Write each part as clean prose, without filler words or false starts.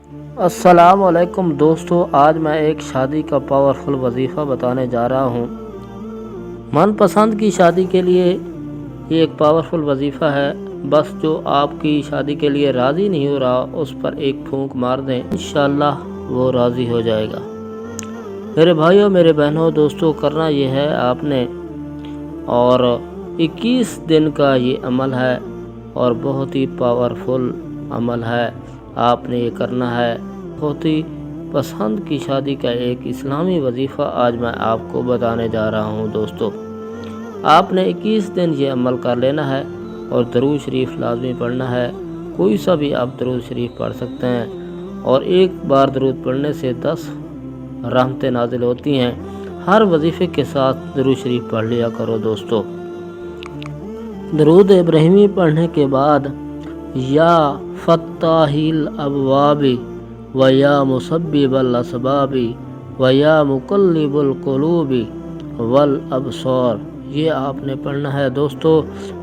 السلام علیکم دوستو، آج میں ایک شادی کا پاورفل وظیفہ بتانے جا رہا ہوں۔ من پسند کی شادی کے لیے یہ ایک پاورفل وظیفہ ہے۔ بس جو آپ کی شادی کے لیے راضی نہیں ہو رہا اس پر ایک پھونک مار دیں، انشاءاللہ وہ راضی ہو جائے گا۔ میرے بھائیوں، میرے بہنوں، دوستو، کرنا یہ ہے آپ نے، اور 21 دن کا یہ عمل ہے اور بہت ہی پاورفل عمل ہے۔ آپ نے یہ کرنا ہے۔ بہت ہی پسند کی شادی کا ایک اسلامی وظیفہ آج میں آپ کو بتانے جا رہا ہوں دوستو۔ آپ نے 21 دن یہ عمل کر لینا ہے اور درود شریف لازمی پڑھنا ہے۔ کوئی سا بھی آپ درود شریف پڑھ سکتے ہیں، اور ایک بار درود پڑھنے سے 10 رحمتیں نازل ہوتی ہیں۔ ہر وظیفے کے ساتھ درود شریف پڑھ لیا کرو دوستو۔ درود ابراہیمی پڑھنے کے بعد یا فتاح الابواب و یا مسبب الاسباب و یا مقلب القلوب والابصار، یہ آپ نے پڑھنا ہے دوستو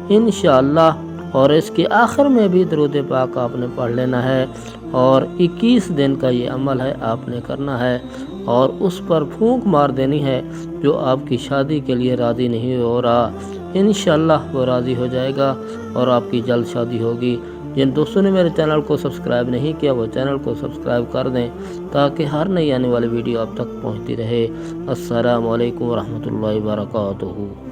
انشاءاللہ۔ اور اس کے آخر میں بھی درود پاک آپ نے پڑھ لینا ہے، اور 21 دن کا یہ عمل ہے آپ نے کرنا ہے، اور اس پر پھونک مار دینی ہے جو آپ کی شادی کے لیے راضی نہیں ہو رہا۔ انشاءاللہ وہ راضی ہو جائے گا اور آپ کی جلد شادی ہوگی۔ جن دوستوں نے میرے چینل کو سبسکرائب نہیں کیا وہ چینل کو سبسکرائب کر دیں تاکہ ہر نئی آنے والی ویڈیو آپ تک پہنچتی رہے۔ السلام علیکم ورحمۃ اللہ وبرکاتہ۔